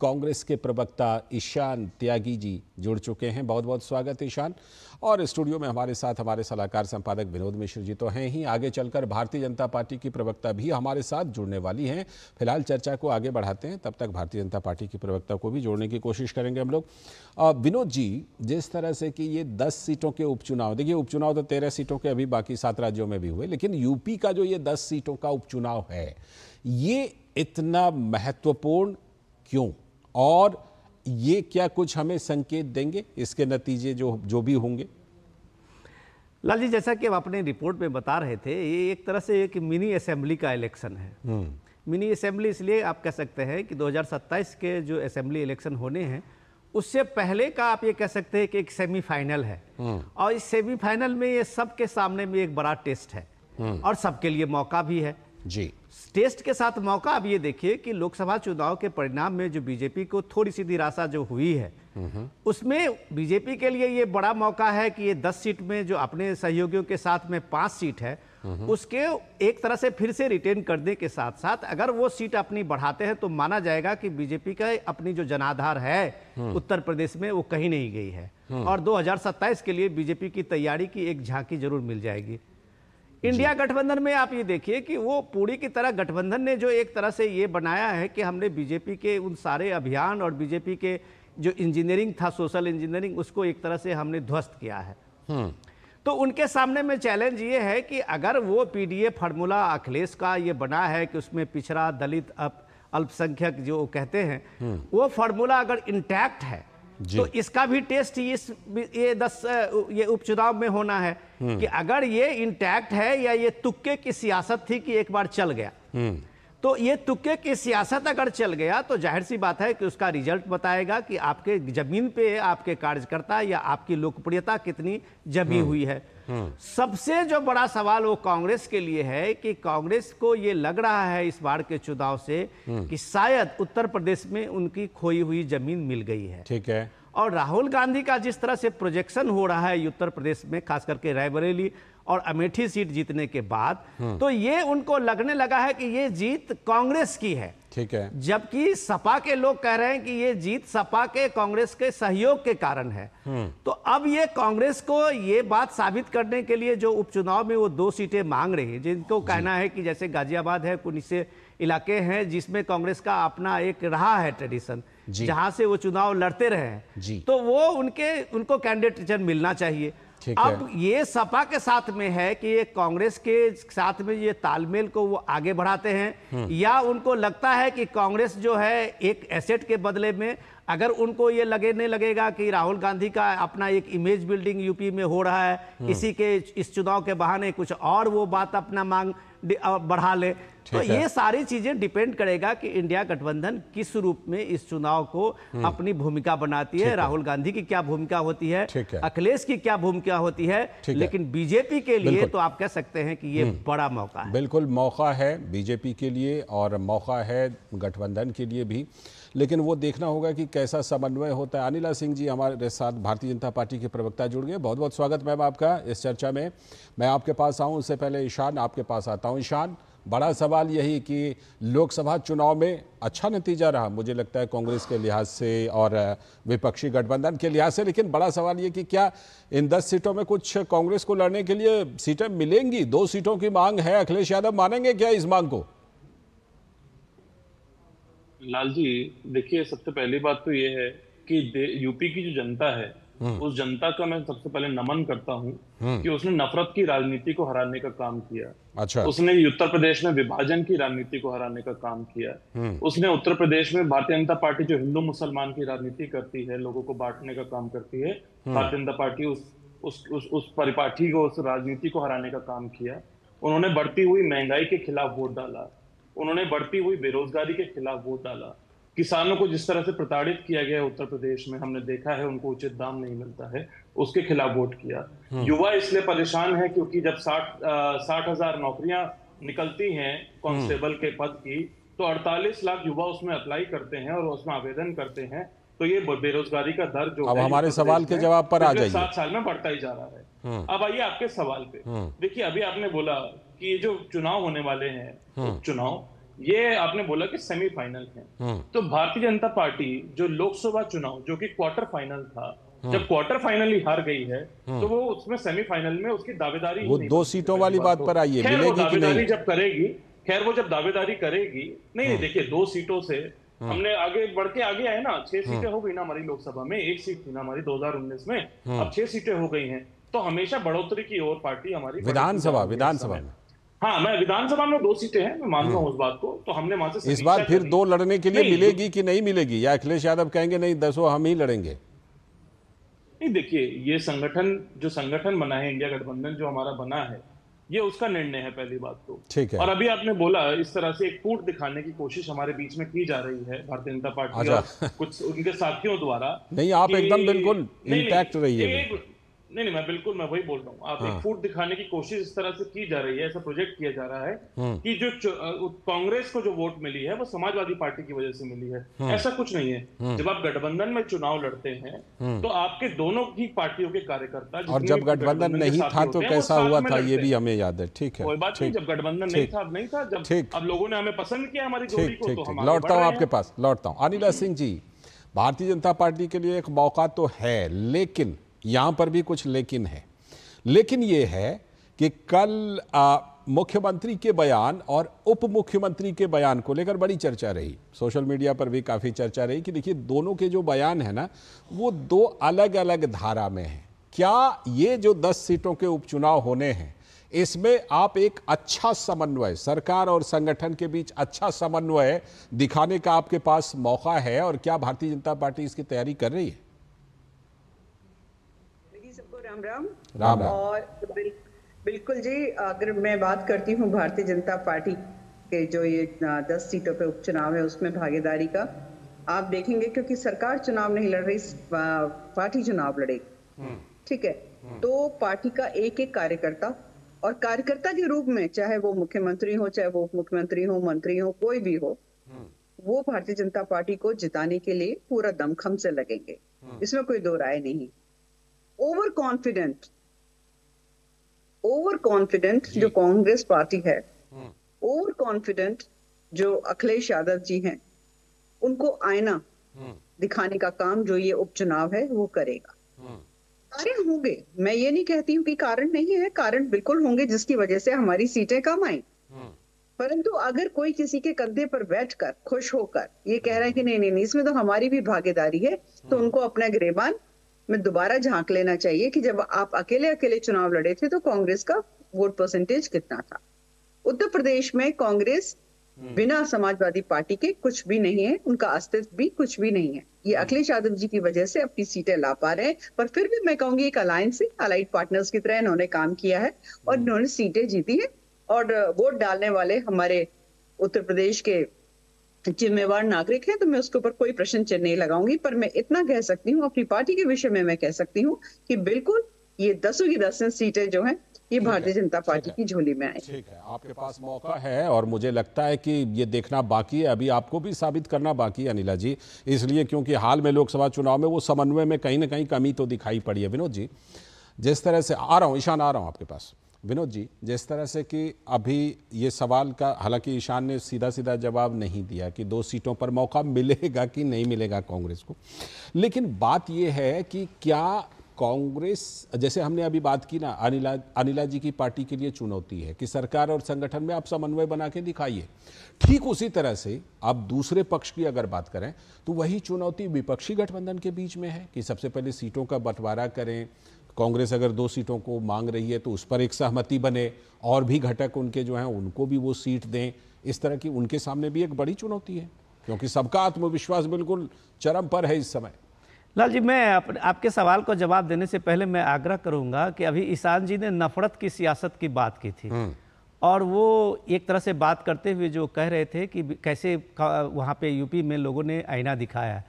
कांग्रेस के प्रवक्ता ईशान त्यागी जी जुड़ चुके हैं। बहुत बहुत स्वागत ईशान। और स्टूडियो में हमारे साथ हमारे सलाहकार संपादक विनोद मिश्र जी तो हैं ही, आगे चलकर भारतीय जनता पार्टी की प्रवक्ता भी हमारे साथ जुड़ने वाली हैं। फिलहाल चर्चा को आगे बढ़ाते हैं, तब तक भारतीय जनता पार्टी की प्रवक्ता को भी जोड़ने की कोशिश करेंगे हम लोग। विनोद जी, जिस तरह से कि ये 10 सीटों के उपचुनाव, देखिए उपचुनाव तो 13 सीटों के अभी बाकी 7 राज्यों में भी हुए, लेकिन यूपी का जो ये 10 सीटों का उपचुनाव है ये इतना महत्वपूर्ण क्यों, और ये क्या कुछ हमें संकेत देंगे इसके नतीजे जो भी होंगे? लाल जी, जैसा कि हम अपने रिपोर्ट में बता रहे थे, ये एक तरह से एक मिनी असेंबली का इलेक्शन है। मिनी असेंबली इसलिए आप कह सकते हैं कि 2027 के जो असेंबली इलेक्शन होने हैं उससे पहले का आप ये कह सकते हैं कि एक सेमीफाइनल है, और इस सेमीफाइनल में ये सबके सामने में एक बड़ा टेस्ट है और सबके लिए मौका भी है जी। टेस्ट के साथ मौका अब ये देखिए कि लोकसभा चुनाव के परिणाम में जो बीजेपी को थोड़ी सी निराशा जो हुई है उसमें बीजेपी के लिए ये बड़ा मौका है कि ये 10 सीट में जो अपने सहयोगियों के साथ में 5 सीट है उसके एक तरह से फिर से रिटेन करने के साथ साथ अगर वो सीट अपनी बढ़ाते हैं तो माना जाएगा कि बीजेपी का अपनी जो जनाधार है उत्तर प्रदेश में वो कहीं नहीं गई है, और 2027 के लिए बीजेपी की तैयारी की एक झांकी जरूर मिल जाएगी। इंडिया गठबंधन में आप ये देखिए कि वो पूरी की तरह गठबंधन ने जो एक तरह से ये बनाया है कि हमने बीजेपी के उन सारे अभियान और बीजेपी के जो इंजीनियरिंग था, सोशल इंजीनियरिंग, उसको एक तरह से हमने ध्वस्त किया है। तो उनके सामने में चैलेंज ये है कि अगर वो पीडीए फार्मूला अखिलेश का ये बना है कि उसमें पिछड़ा, दलित, अल्पसंख्यक जो कहते हैं वो फार्मूला अगर इंटैक्ट है तो इसका भी टेस्ट ये उपचुनाव में होना है कि अगर ये इंटैक्ट है या ये तुक्के की सियासत थी कि एक बार चल गया, तो ये तुक्के की सियासत अगर चल गया तो जाहिर सी बात है कि उसका रिजल्ट बताएगा कि आपके जमीन पे आपके कार्यकर्ता या आपकी लोकप्रियता कितनी जमी हुई है। सबसे जो बड़ा सवाल वो कांग्रेस के लिए है कि कांग्रेस को ये लग रहा है इस बार के चुनाव से कि शायद उत्तर प्रदेश में उनकी खोई हुई जमीन मिल गई है। ठीक है। और राहुल गांधी का जिस तरह से प्रोजेक्शन हो रहा है उत्तर प्रदेश में, खास करके रायबरेली और अमेठी सीट जीतने के बाद, तो ये उनको लगने लगा है कि ये जीत कांग्रेस की है। ठीक है। जबकि सपा के लोग कह रहे हैं कि ये जीत सपा के कांग्रेस के सहयोग के कारण है। तो अब ये कांग्रेस को ये बात साबित करने के लिए जो उपचुनाव में वो 2 सीटें मांग रही है, जिनको कहना है कि जैसे गाजियाबाद है, कुछ से इलाके हैं जिसमें कांग्रेस का अपना एक रहा है ट्रेडिशन, जहां से वो चुनाव लड़ते रहे हैं, तो वो उनको कैंडिडेट मिलना चाहिए। अब ये सपा के साथ में है कि ये कांग्रेस के साथ में ये तालमेल को वो आगे बढ़ाते हैं, या उनको लगता है कि कांग्रेस जो है एक एसेट के बदले में, अगर उनको ये लगने लगेगा कि राहुल गांधी का अपना एक इमेज बिल्डिंग यूपी में हो रहा है, इसी के इस चुनाव के बहाने कुछ और वो बात अपना मांग बढ़ा ले, तो ये सारी चीजें डिपेंड करेगा कि इंडिया गठबंधन किस रूप में इस चुनाव को अपनी भूमिका बनाती है, राहुल गांधी की क्या भूमिका होती है, अखिलेश की क्या भूमिका होती है। लेकिन बीजेपी के लिए तो आप कह सकते हैं कि ये बड़ा मौका है। बिल्कुल मौका है बीजेपी के लिए और मौका है गठबंधन के लिए भी, लेकिन वो देखना होगा कि कैसा समन्वय होता है। अनिला सिंह जी हमारे साथ भारतीय जनता पार्टी के प्रवक्ता जुड़ गए। बहुत बहुत स्वागत मैम आपका इस चर्चा में। मैं आपके पास आऊँ उससे पहले ईशान आपके पास आता हूँ। ईशान, बड़ा सवाल यही कि लोकसभा चुनाव में अच्छा नतीजा रहा मुझे लगता है कांग्रेस के लिहाज से और विपक्षी गठबंधन के लिहाज से, लेकिन बड़ा सवाल ये कि क्या इन 10 सीटों में कुछ कांग्रेस को लड़ने के लिए सीटें मिलेंगी? 2 सीटों की मांग है, अखिलेश यादव मानेंगे क्या इस मांग को? लाल जी देखिए, सबसे पहली बात तो ये है कि यूपी की जो जनता है उस जनता का मैं सबसे पहले नमन करता हूं कि उसने नफरत की राजनीति को हराने का काम किया। अच्छा। उसने उत्तर प्रदेश में विभाजन की राजनीति को हराने का काम किया। उसने उत्तर प्रदेश में भारतीय जनता पार्टी जो हिंदू मुसलमान की राजनीति करती है, लोगों को बांटने का काम करती है, भारतीय जनता पार्टी उस परिपाटी को, उस राजनीति को हराने का काम किया। उन्होंने बढ़ती हुई महंगाई के खिलाफ वोट डाला, उन्होंने बढ़ती हुई बेरोजगारी के खिलाफ वोट डाला। किसानों को जिस तरह से प्रताड़ित किया गया उत्तर प्रदेश में हमने देखा है, उनको उचित दाम नहीं मिलता है, उसके खिलाफ वोट किया। युवा इसलिए परेशान है क्योंकि जब 60,000 नौकरियां निकलती हैं कांस्टेबल के पद की, तो 48 लाख युवा उसमें अप्लाई करते हैं और उसमें आवेदन करते हैं। तो ये बेरोजगारी का दर जो अब हमारे सवाल के जवाब पर आ जाइए। 7 साल में बढ़ता ही जा रहा है। अब आइए आपके सवाल पे। देखिए, अभी आपने बोला कि ये जो चुनाव होने वाले हैं, उपचुनाव, ये आपने बोला कि सेमीफाइनल है। तो भारतीय जनता पार्टी जो लोकसभा चुनाव जो कि क्वार्टर फाइनल था, जब क्वार्टर फाइनल ही हार गई है, तो वो उसमें सेमीफाइनल में उसकी दावेदारी, वो 2 सीटों वाली बात पर आइए, मिलेगी कि नहीं? जब करेगी, खैर वो जब दावेदारी करेगी, नहीं देखिए 2 सीटों से हमने आगे बढ़ के आगे आए ना। 6 सीटें हो गई ना हमारी लोकसभा में, 1 सीट थी ना हमारी 2019 में, अब 6 सीटें हो गई हैं। तो हमेशा बढ़ोतरी की ओर पार्टी हमारी विधानसभा में। हाँ, मैं विधानसभा में 2 सीटें हैं, मैं मानता हूँ उस बात को। तो हमने वहां से इस बार फिर 2 लड़ने के लिए मिलेगी कि नहीं मिलेगी, या अखिलेश यादव कहेंगे नहीं 10 हम ही लड़ेंगे? नहीं, देखिए ये संगठन बना है, इंडिया गठबंधन जो हमारा बना है, ये उसका निर्णय है, पहली बात तो। ठीक है। और अभी आपने बोला इस तरह से एक फूट दिखाने की कोशिश हमारे बीच में की जा रही है भारतीय जनता पार्टी और कुछ उनके साथियों द्वारा। नहीं, आप एकदम बिल्कुल इंटैक्ट रहिए। नहीं, मैं वही बोल रहा हूँ। आप एक फूट दिखाने की कोशिश इस तरह से की जा रही है, ऐसा प्रोजेक्ट किया जा रहा है कि जो कांग्रेस को जो वोट मिली है वो समाजवादी पार्टी की वजह से मिली है। ऐसा कुछ नहीं है। जब आप गठबंधन में चुनाव लड़ते हैं तो आपके दोनों ही पार्टियों के कार्यकर्ता, और जब गठबंधन नहीं था तो कैसा हुआ था ये भी हमें याद है। ठीक है, कोई बात नहीं। जब गठबंधन नहीं था, जब अब लोगों ने हमें पसंद किया हमारी जोड़ी को, तो हम लौटता हूँ आपके पास, लौटता हूँ। अनिला सिंह जी, भारतीय जनता पार्टी के लिए एक मौका तो है, लेकिन यहां पर भी कुछ लेकिन है। लेकिन यह है कि कल मुख्यमंत्री के बयान और उप मुख्यमंत्री के बयान को लेकर बड़ी चर्चा रही, सोशल मीडिया पर भी काफ़ी चर्चा रही कि देखिए दोनों के जो बयान है ना, वो 2 अलग अलग धारा में हैं। क्या ये जो 10 सीटों के उपचुनाव होने हैं, इसमें आप एक अच्छा समन्वय, सरकार और संगठन के बीच अच्छा समन्वय दिखाने का आपके पास मौका है, और क्या भारतीय जनता पार्टी इसकी तैयारी कर रही है? राम राम। और बिल्कुल जी, अगर मैं बात करती हूँ भारतीय जनता पार्टी के जो ये 10 सीटों पे उपचुनाव है उसमें भागीदारी का, आप देखेंगे क्योंकि सरकार चुनाव नहीं लड़ रही, पार्टी चुनाव लड़ेगी। ठीक है, तो पार्टी का एक एक कार्यकर्ता, और कार्यकर्ता के रूप में चाहे वो मुख्यमंत्री हो, चाहे वो उप मुख्यमंत्री हो, मंत्री हो, कोई भी हो, वो भारतीय जनता पार्टी को जिताने के लिए पूरा दमखम से लगेंगे, इसमें कोई दो राय नहीं। ओवर कॉन्फिडेंट ओवर कॉन्फिडेंट जो कांग्रेस पार्टी है, ओवर कॉन्फिडेंट जो अखिलेश यादव जी हैं, उनको आईना दिखाने का काम जो ये उपचुनाव है वो करेगा। कारण होंगे, मैं ये नहीं कहती हूँ कि कारण नहीं है, कारण बिल्कुल होंगे जिसकी वजह से हमारी सीटें कम आई। परंतु अगर कोई किसी के कंधे पर बैठकर खुश होकर ये कह रहा है कि नहीं नहीं नहीं इसमें तो हमारी भी भागीदारी है, तो उनको अपना गिरेबान में दोबारा झांक लेना चाहिए कि जब आप अकेले अकेले चुनाव लड़े थे तो कांग्रेस का वोट परसेंटेज कितना था। उत्तर प्रदेश में कांग्रेस बिना समाजवादी पार्टी के कुछ भी नहीं है, उनका अस्तित्व भी कुछ भी नहीं है। ये अखिलेश यादव जी की वजह से अपनी सीटें ला पा रहे हैं, पर फिर भी मैं कहूंगी एक अलायंस से, अलाइड पार्टनर्स की तरह इन्होंने काम किया है और इन्होंने सीटें जीती है। और वोट डालने वाले हमारे उत्तर प्रदेश के जिम्मेवार नागरिक हैं, तो मैं उसके ऊपर कोई प्रश्न चिन्ह नहीं लगाऊंगी। पर मैं इतना कह सकती हूँ अपनी पार्टी के विषय में, मैं कह सकती हूँ कि बिल्कुल ये 10 की 10 सीटें जो हैं ये भारतीय जनता पार्टी की झोली में आई। ठीक है, आपके पास मौका है और मुझे लगता है कि ये देखना बाकी है, अभी आपको भी साबित करना बाकी है अनिला जी, इसलिए क्योंकि हाल में लोकसभा चुनाव में वो समन्वय में कहीं ना कहीं कमी तो दिखाई पड़ी है। विनोद जी, जिस तरह से आ रहा हूँ, ईशान आ रहा हूँ आपके पास। विनोद जी, जिस तरह से कि अभी ये सवाल का, हालांकि ईशान ने सीधा सीधा जवाब नहीं दिया कि 2 सीटों पर मौका मिलेगा कि नहीं मिलेगा कांग्रेस को, लेकिन बात ये है कि क्या कांग्रेस, जैसे हमने अभी बात की ना, अनिला जी की पार्टी के लिए चुनौती है कि सरकार और संगठन में आप समन्वय बना के दिखाइए। ठीक उसी तरह से आप दूसरे पक्ष की अगर बात करें तो वही चुनौती विपक्षी गठबंधन के बीच में है कि सबसे पहले सीटों का बंटवारा करें। कांग्रेस अगर 2 सीटों को मांग रही है तो उस पर एक सहमति बने और भी घटक उनके जो हैं उनको भी वो सीट दें। इस तरह की उनके सामने भी एक बड़ी चुनौती है, क्योंकि सबका आत्मविश्वास बिल्कुल चरम पर है इस समय। लाल जी, मैं आपके सवाल को जवाब देने से पहले मैं आग्रह करूंगा कि अभी ईशान जी ने नफरत की सियासत की बात की थी और वो एक तरह से बात करते हुए जो कह रहे थे कि कैसे वहाँ पे यूपी में लोगों ने आईना दिखाया।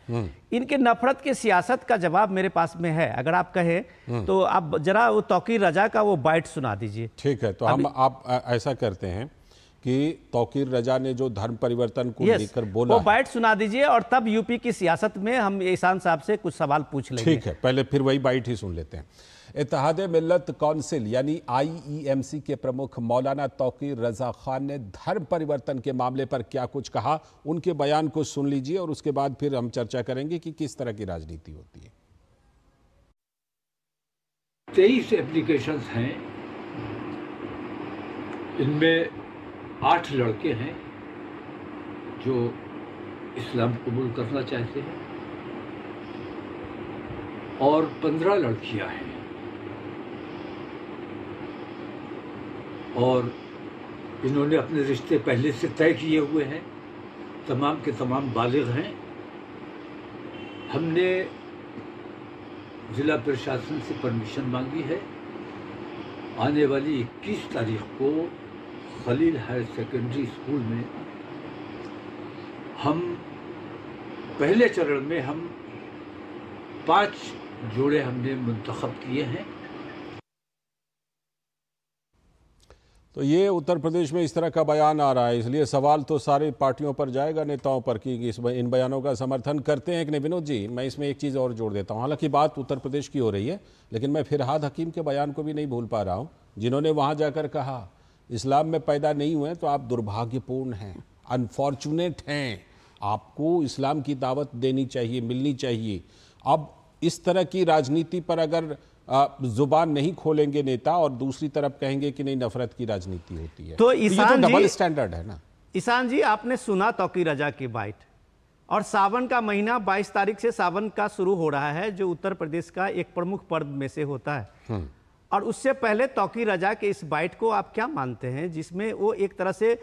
इनके नफरत की सियासत का जवाब मेरे पास में है, अगर आप कहें तो आप जरा वो तौकीर रजा का वो बाइट सुना दीजिए। ठीक है, तो हम आप ऐसा करते हैं कि तौकीर रजा ने जो धर्म परिवर्तन को लेकर बोला, वो बाइट सुना दीजिए और तब यूपी की सियासत में हम ईशान साहब से कुछ सवाल पूछ लेंगे। ठीक है, पहले फिर वही बाइट ही सुन लेते हैं। इत्तेहाद मिल्लत काउंसिल यानी IEMC के प्रमुख मौलाना तौकीर रजा खान ने धर्म परिवर्तन के मामले पर क्या कुछ कहा, उनके बयान को सुन लीजिए और उसके बाद फिर हम चर्चा करेंगे कि किस तरह की राजनीति होती है। 23 एप्लीकेशंस हैं, इनमें 8 लड़के हैं जो इस्लाम कबूल करना चाहते हैं और 15 लड़कियां हैं और इन्होंने अपने रिश्ते पहले से तय किए हुए हैं, तमाम के तमाम बालिग हैं। हमने जिला प्रशासन से परमिशन मांगी है, आने वाली 21 तारीख को खलील हायर सेकेंडरी स्कूल में हम पहले चरण में हम 5 जोड़े हमने मुंतखब किए हैं। तो ये उत्तर प्रदेश में इस तरह का बयान आ रहा है, इसलिए सवाल तो सारी पार्टियों पर जाएगा, नेताओं पर, कि इन बयानों का समर्थन करते हैं कि नहीं। विनोद जी, मैं इसमें एक चीज़ और जोड़ देता हूँ, हालांकि बात उत्तर प्रदेश की हो रही है, लेकिन मैं फिरहाद हकीम के बयान को भी नहीं भूल पा रहा हूँ, जिन्होंने वहाँ जाकर कहा इस्लाम में पैदा नहीं हुए तो आप दुर्भाग्यपूर्ण हैं, अनफॉर्चुनेट हैं, आपको इस्लाम की दावत देनी चाहिए, मिलनी चाहिए। अब इस तरह की राजनीति पर अगर जुबान नहीं खोलेंगे नेता और दूसरी तरफ कहेंगे कि नहीं नफरत की राजनीति होती है, तो ये तो डबल स्टैंडर्ड है ना। ईशान जी, आपने सुना तौकीर रजा की बाइट, और सावन का महीना 22 तारीख से सावन का शुरू हो रहा है, जो उत्तर प्रदेश का एक प्रमुख पर्व में से होता है। और उससे पहले तौकीर रजा के इस बाइट को आप क्या मानते हैं, जिसमें वो एक तरह से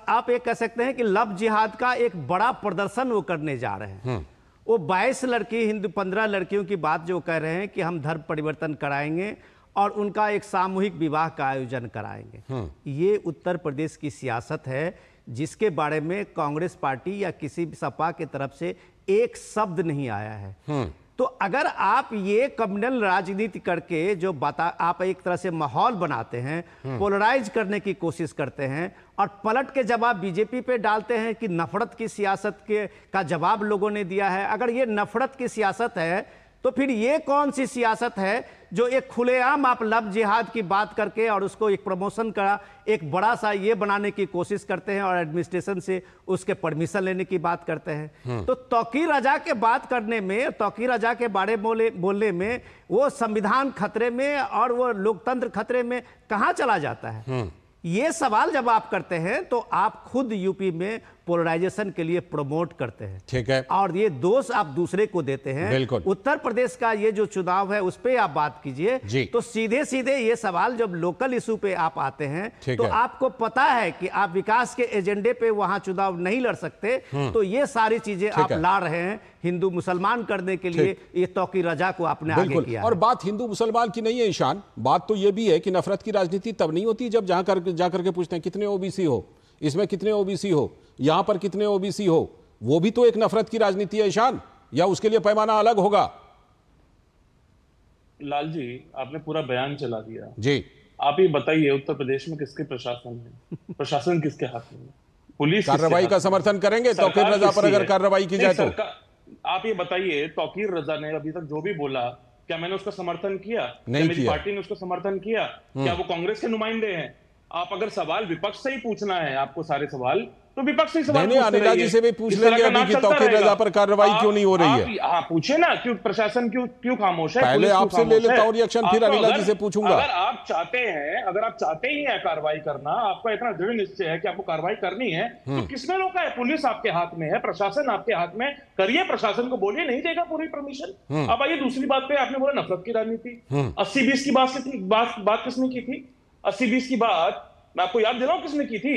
आप एक कह सकते हैं कि लव जिहाद का एक बड़ा प्रदर्शन वो करने जा रहे हैं। वो 22 लड़की, 15 लड़कियों की बात जो कह रहे हैं कि हम धर्म परिवर्तन कराएंगे और उनका एक सामूहिक विवाह का आयोजन कराएंगे। ये उत्तर प्रदेश की सियासत है जिसके बारे में कांग्रेस पार्टी या किसी सपा की तरफ से एक शब्द नहीं आया है। तो अगर आप ये कम्युनल राजनीति करके जो आप एक तरह से माहौल बनाते हैं, पोलराइज करने की कोशिश करते हैं और पलट के जवाब बीजेपी पे डालते हैं कि नफरत की सियासत का जवाब लोगों ने दिया है। अगर ये नफरत की सियासत है तो फिर ये कौन सी सियासत है जो एक खुलेआम आप लव जिहाद की बात करके और उसको एक प्रमोशन का एक बड़ा सा ये बनाने की कोशिश करते हैं और एडमिनिस्ट्रेशन से उसके परमिशन लेने की बात करते हैं। तो तौकीर रजा के बात करने में, तौकीर रजा के बारे बोलने में वो संविधान खतरे में और वो लोकतंत्र खतरे में कहाँ चला जाता है? ये सवाल जब आप करते हैं तो आप खुद यूपी में पोलराइजेशन के लिए प्रमोट करते हैं, ठीक है, और ये दोष आप दूसरे को देते हैं। बिल्कुल। उत्तर प्रदेश का ये जो चुनाव है उस पे आप बात कीजिए, तो सीधे सीधे ये सवाल जब लोकल इशू पे आप आते हैं तो आपको पता है कि आप विकास के एजेंडे पे वहां चुनाव नहीं लड़ सकते, तो ये सारी चीजें आप ला रहे हैं हिंदू मुसलमान करने के लिए। ये तौकीर रजा को आपने आगे किया। और बात हिंदू मुसलमान की नहीं है ईशान, बात तो ये भी है कि नफरत की राजनीति तब नहीं होती जब जाकर के पूछते हैं कितने ओबीसी हो, इसमें कितने ओबीसी हो, यहां पर कितने ओबीसी हो। वो भी तो एक नफरत की राजनीति है ईशान, या उसके लिए पैमाना अलग होगा? लाल जी, आपने पूरा बयान चला दिया जी। आप ये बताइए, उत्तर प्रदेश में किसके प्रशासन है? प्रशासन किसके हाथ में है? पुलिस कार्रवाई का समर्थन करेंगे तौकीर रजा पर अगर कार्रवाई की जाए तो? आप ये बताइए, तौकीर रजा ने अभी तक जो भी बोला, क्या मैंने उसका समर्थन किया? नहीं, मेरी पार्टी ने उसका समर्थन किया? क्या वो कांग्रेस के नुमाइंदे हैं? आप अगर सवाल विपक्ष से ही पूछना है आपको सारे सवाल, तो विपक्ष से सवाल नहीं, अनिला जी से भी पूछ लेंगे अभी कि तौकीर रजा पर कार्रवाई क्यों नहीं हो रही है। हाँ, पूछे ना, क्यों प्रशासन क्यों खामोश है? पहले आपसे ले लेता हूं रिएक्शन, फिर अनिला जी से पूछूंगा। अगर आप चाहते ही हैं कार्रवाई करना, आपका इतना दृढ़ निश्चय है कि आपको कार्रवाई करनी है, तो किसमें रोका है? पुलिस आपके हाथ में है, प्रशासन आपके हाथ में, करिए, प्रशासन को बोलिए, नहीं देगा पूरी परमिशन। अब आइए दूसरी बात पे, आपने बोला नफरत की राजनीति। 80-20 की बात किसने की थी? 80-20 की बात मैं आपको याद दिलाऊं किसने की थी?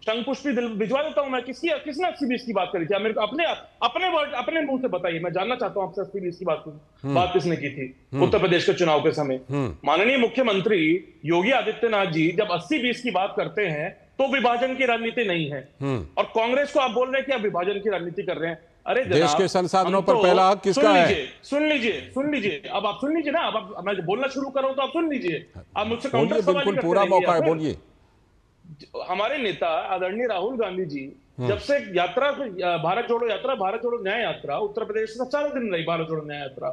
शंख पुष्पी भिजवा देता हूं मैं। किसने 80-20 की बात करी थी? मेरे को अपने मुंह से बताइए, मैं जानना चाहता हूं आपसे 80-20 की बात किसने की थी उत्तर प्रदेश के चुनाव के समय? माननीय मुख्यमंत्री योगी आदित्यनाथ जी जब 80-20 की बात करते हैं तो विभाजन की राजनीति नहीं है, और कांग्रेस को आप बोल रहे हैं कि आप विभाजन की राजनीति कर रहे हैं। अरे देश के संसाधनों पर पहला हक किसका है? सुन लीजिए, अब आप सुन लीजिए ना। अब मैं बोलना शुरू करूं तो आप सुन लीजिए। आप मुझसे काउंटर सवाल बिल्कुल पूरा मौका है, बोलिए। हमारे नेता आदरणीय राहुल गांधी जी जब से यात्रा, भारत जोड़ो यात्रा, भारत जोड़ो न्याय यात्रा उत्तर प्रदेश में 4 दिन रही, भारत जोड़ो न्याय यात्रा,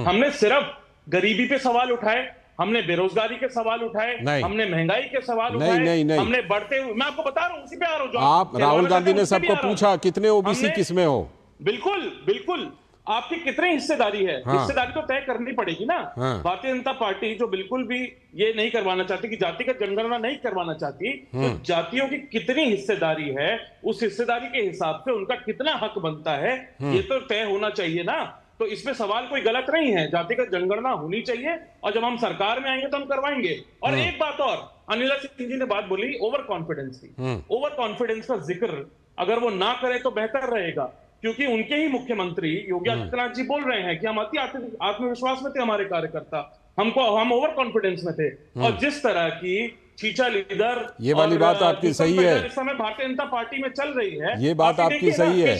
हमने सिर्फ गरीबी पे सवाल उठाए, हमने बेरोजगारी के सवाल उठाए, हमने महंगाई के सवाल उठाए, हमने बढ़ते हुए, मैं आपको बता रहा हूं, उसी पे आ रहा हूं। आप राहुल गांधी ने सबको पूछा कितने ओबीसी किसमें हो? बिल्कुल आपकी कितनी हिस्सेदारी है? हिस्सेदारी तो तय करनी पड़ेगी ना। भारतीय जनता पार्टी जो बिल्कुल भी ये नहीं करवाना चाहती कि जातिगत जनगणना नहीं करवाना चाहती, तो जातियों की कितनी हिस्सेदारी है, उस हिस्सेदारी के हिसाब से उनका कितना हक बनता है, ये तो तय होना चाहिए ना। तो इसमें सवाल कोई गलत नहीं है, जातिगत जनगणना होनी चाहिए, और जब हम सरकार में आएंगे तो हम करवाएंगे। और एक बात और, अनिला सिंह जी ने बात बोली ओवर कॉन्फिडेंस की। ओवर कॉन्फिडेंस का जिक्र अगर वो ना करे तो बेहतर रहेगा, क्योंकि उनके ही मुख्यमंत्री योगी आदित्यनाथ जी बोल रहे हैं कि हम अति आत्मविश्वास में थे, हमारे कार्यकर्ता हम ओवर कॉन्फिडेंस में थे। और जिस तरह की चीचा लीडर, ये वाली बात आपकी सही है, इस समय भारतीय जनता पार्टी में चल रही है, ये बात आपकी सही है।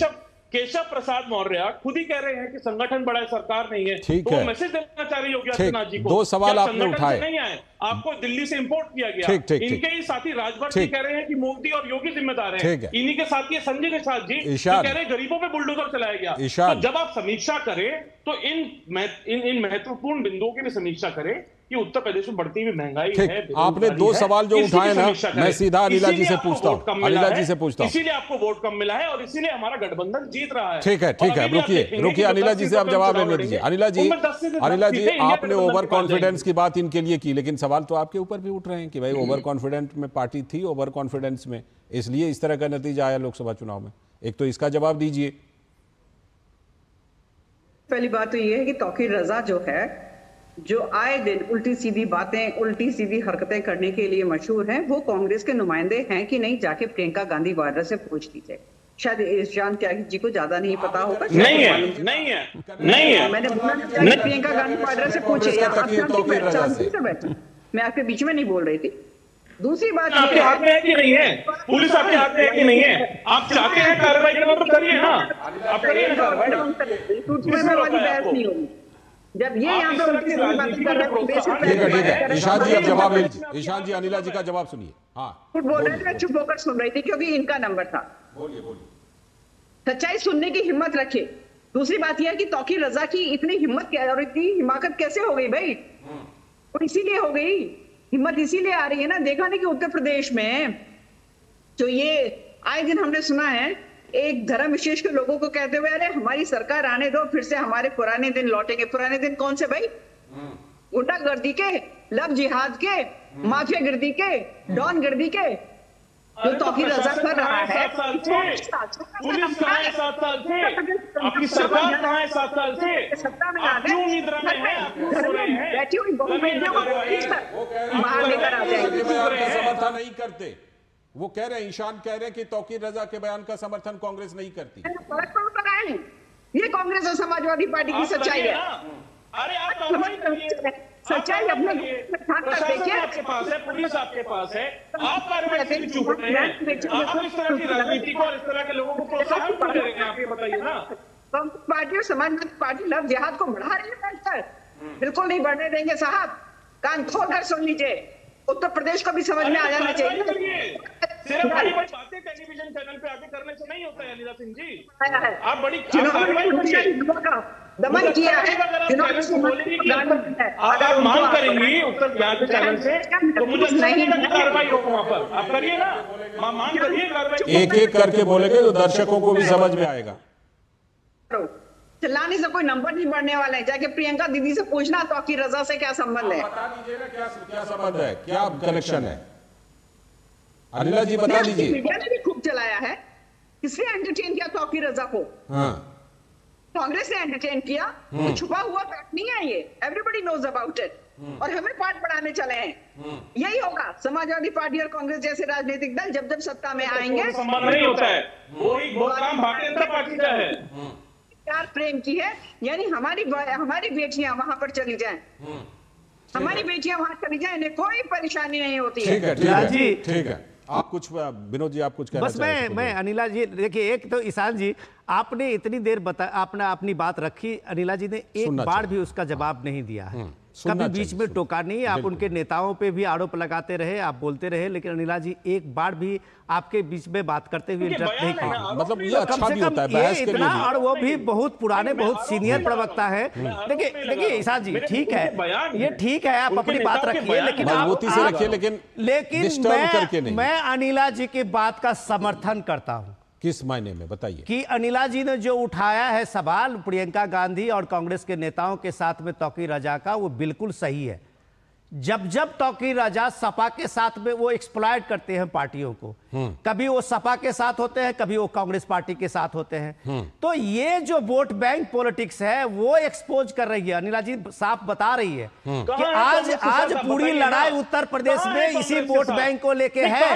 केशव प्रसाद मौर्य खुद ही कह रहे हैं कि संगठन बड़ा है, सरकार नहीं है। ठीक है, तो मैसेज देना चाह रही योगी आदित्यनाथ जी को। 2 सवाल आपने उठाए, नहीं आए, आपको दिल्ली से इंपोर्ट किया गया। इनके ही साथी राजभर जी कह रहे हैं कि मोदी और योगी जिम्मेदार हैं। इन्हीं के साथी संजय निषाद जी कह रहे हैं गरीबों पे बुलडोजर चलाया गया। तो जब आप समीक्षा करें तो इन महत्वपूर्ण बिंदुओं की भी समीक्षा करें कि उत्तर प्रदेश में बढ़ती हुई महंगाई है। आपने 2 सवाल जो उठाए ना, मैं सीधा अनिला जी से पूछता हूं, इसीलिए आपको वोट कम मिला है और इसीलिए हमारा गठबंधन जीत रहा है। ठीक है, रुकिए अनिला जी से आप जवाब लेने दीजिए। अनिला जी आपने ओवर कॉन्फिडेंस की बात इनके लिए की, लेकिन सवाल तो आपके ऊपर भी उठ रहे हैं कि भाई ओवर कॉन्फिडेंट में पार्टी थी, ओवर कॉन्फिडेंस में इसलिए इस तरह का नतीजा आया लोकसभा चुनाव में। एक तो इसका जवाब दीजिए। पहली बात तो ये है कि तौकीर रजा जो है, जो आए दिन उल्टी सीधी बातें, उल्टी सीधी हरकतें करने के लिए मशहूर हैं, वो कांग्रेस के नुमाइंदे हैं कि नहीं, जाके प्रियंका गांधी वाड्रा से पूछ लीजिए। शायद ईशान त्यागी जी को ज्यादा नहीं पता होगा। नहीं है। मैंने बोला प्रियंका गांधी वाड्रा से पूछिए, मैं आपके बीच में नहीं बोल रही थी। दूसरी बात, आपके हाथ में है कि नहीं है? पुलिस आपके हाथ में है कि नहीं है? आप चाहते हैं कार्रवाई करना तो करिए ना, आप करिए ना कार्रवाई। वाली बहस नहीं होगी। जब ये यहाँ पे ठीक है, ईशान जी अब जवाब ले लीजिए। ईशान जी अनिला जी का जवाब सुनिए। हाँ, बोल रहे थे, चुप होकर सुन रही थी क्योंकि इनका नंबर था। सच्चाई सुनने की हिम्मत रखिए। दूसरी बात यह है कि तौकीर रजा की इतनी हिम्मत और इतनी हिमाकत कैसे हो गई भाई? वो इसीलिए हो गई, हिम्मत इसीलिए आ रही है ना। देखा नहीं कि उत्तर प्रदेश में जो ये आए दिन हमने सुना है एक धर्म विशेष के लोगों को कहते हुए, अरे हमारी सरकार आने दो, फिर से हमारे पुराने दिन लौटेंगे। पुराने दिन कौन से भाई? गुंडागर्दी के, लव जिहाद के, माफिया गर्दी के, डॉन गर्दी के, जो तौकीर रजा कर रहा है। पुलिस कहाँ है 7 साल से? आपकी सरकार कहाँ है 7 साल से? सत्ता में आप क्यों निद्रा में हैं? आप क्यों सो रहे हैं? बैठी हुई बहुमत बाहर लेकर आ जाएंगे। समर्थन नहीं करते। वो कह रहे हैं, ईशान कह रहे हैं कि तौकीर रजा के बयान का समर्थन कांग्रेस नहीं करती। ये कांग्रेस और समाजवादी पार्टी की सच्चाई है। अरे आप सच्चाई अपने प्रशासन आपके पास है, पुलिस आपके पास है, आप कार्रवाई से चूक रहे हैं। आप इस तरह की राजनीति को और इस तरह के लोगों को प्रोत्साहन क्यों दे रहे हैं? आप ये बताइए ना। कांग्रेस पार्टी और समाजवादी पार्टी लव जिहाद को बढ़ा रही है बैठकर। बिल्कुल नहीं बढ़ने देंगे साहब, कान खोलकर सुन लीजिए। उत्तर प्रदेश को भी समझ में आ जाना चाहिए। सिर्फ बड़ी बड़ी बातें टेलीविजन चैनल पे आके करने से नहीं होता है अनिला सिंह जी। आप बड़ी दमन किया है। आप मांग करेंगी उत्तर बिहार के चैनल से, तो मुझे कार्रवाई हो वहां पर। आप करिए ना, मांग करिए कार्रवाई। एक एक करके बोलेंगे तो दर्शकों को भी समझ में आएगा। चिल्लाने से कोई नंबर नहीं बढ़ने वाला है। जाके प्रियंका दीदी से पूछना तौकीर रजा से क्या संबंध है। बता दीजिए ना क्या संबंध है, क्या कनेक्शन है? अनिला जी बता दीजिए। मीडिया ने भी खूब चलाया है। किसने एंटरटेन किया तौकीर रजा को? कांग्रेस ने एंटरटेन किया। तो छुपा हुआ फैक्ट नहीं है ये, एवरीबडी नोज अबाउट इट। और हमें पाठ पढ़ाने चले हैं। यही होगा, समाजवादी पार्टी और कांग्रेस जैसे राजनीतिक दल जब जब सत्ता में आएंगे। संबंध नहीं होता है, वो काम भारतीय जनता पार्टी का है। प्यार प्रेम की है, यानी हमारी बेटियां वहां पर चली जाएं, हमारी बेटियां वहां चली जाएं, इन्हें कोई परेशानी नहीं होती है। ठीक है। आप कुछ, विनोद जी आप कुछ कहना बस मैं अनिला जी, देखिए एक तो ईशान जी आपने इतनी देर आपने अपनी बात रखी, अनिला जी ने एक बार भी उसका जवाब नहीं दिया है, कभी बीच में टोका नहीं। आप उनके नेताओं पे भी आरोप लगाते रहे, आप बोलते रहे, लेकिन अनिला जी एक बार भी आपके बीच में बात करते हुए इंटरप्ट नहीं किया। मतलब ये अच्छा भी होता है बहस के लिए, और वो भी बहुत पुराने, बहुत सीनियर प्रवक्ता है। देखिए ईशान जी, ठीक है, ये ठीक है, आप अपनी बात रखिए, लेकिन मजबूती से रखिए, लेकिन मैं अनिला जी की बात का समर्थन करता हूं। किस मायने में बताइए? कि अनिला जी ने जो उठाया है सवाल प्रियंका गांधी और कांग्रेस के नेताओं के साथ में तौकीर रजा का, वो बिल्कुल सही है। जब तौकीर रजा सपा के साथ में वो एक्सप्लॉइट करते हैं पार्टियों को, कभी वो सपा के साथ होते हैं, कभी वो कांग्रेस पार्टी के साथ होते हैं, तो ये जो वोट बैंक पॉलिटिक्स है वो एक्सपोज कर रही है। अनिला जी साफ बता रही है कि आज पूरी लड़ाई उत्तर प्रदेश में इसी वोट बैंक को लेके है।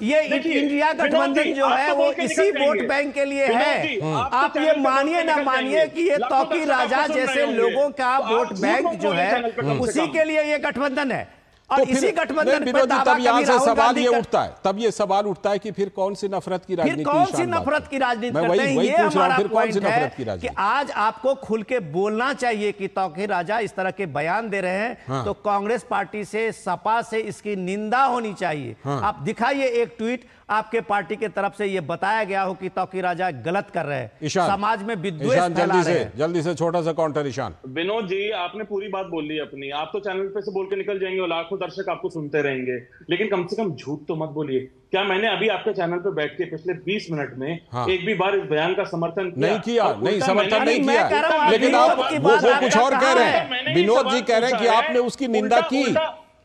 ये इंडिया गठबंधन जो है वो इसी वोट बैंक के लिए है। आप ये मानिए ना मानिए कि ये तौकीर रजा जैसे लोगों का वोट बैंक जो है उसी के लिए ये गठबंधन है। और तो इसी गठबंधन पर तब यहां से सवाल ये उठता है, तब ये सवाल उठता है कि फिर कौन सी नफरत की राजनीति, कौन सी नफरत की राजनीति करते हैं? ये हमारा पॉइंट है कि आज आपको खुल के बोलना चाहिए कि तौकीर रजा इस तरह के बयान दे रहे हैं, तो कांग्रेस पार्टी से, सपा से इसकी निंदा होनी चाहिए। आप दिखाइए एक ट्वीट, आपके पार्टी के तरफ से ये बताया गया हो कि तौकीर रजा गलत कर रहे हैं, समाज में विद्वेष फैला रहे हैं। जल्दी से छोटा सा काउंटर ईशान। विनोद जी, आपने पूरी बात बोल ली अपनी, आप तो चैनल पे से बोल के निकल जाएंगे और लाखों दर्शक आपको सुनते रहेंगे, लेकिन कम से कम झूठ तो मत बोलिए। क्या मैंने अभी आपके चैनल पे बैठ के पिछले 20 मिनट में एक भी बार इस बयान का समर्थन नहीं किया? नहीं, समर्थन नहीं किया, लेकिन आप वो कुछ और कह रहे हैं। विनोद जी कह रहे हैं कि आपने उसकी निंदा की।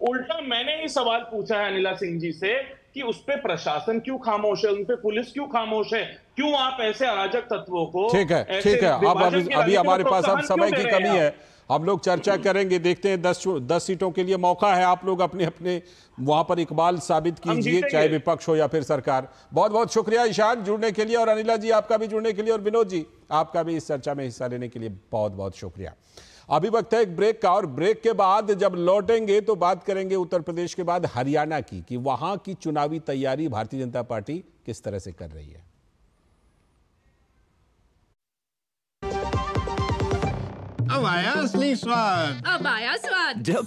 उल्टा मैंने ही सवाल पूछा है अनिला सिंह जी से कि उस पे प्रशासन क्यों खामोश है, उन पे पुलिस क्यों खामोश है, क्यों आप ऐसे अराजक तत्वों को। ठीक है। अब अभी हमारे पास अब समय की कमी है, हम लोग चर्चा करेंगे, देखते हैं 10 सीटों के लिए मौका है। आप लोग अपने अपने वहां पर इकबाल साबित कीजिए, चाहे विपक्ष हो या फिर सरकार। बहुत बहुत शुक्रिया ईशान जुड़ने के लिए, और अनिला जी आपका भी जुड़ने के लिए, और विनोद जी आपका भी इस चर्चा में हिस्सा लेने के लिए बहुत बहुत शुक्रिया। अभी वक्त है एक ब्रेक का, और ब्रेक के बाद जब लौटेंगे तो बात करेंगे उत्तर प्रदेश के बाद हरियाणा की, कि वहां की चुनावी तैयारी भारतीय जनता पार्टी किस तरह से कर रही है। अब आया असली स्वाद, अब आया स्वाद।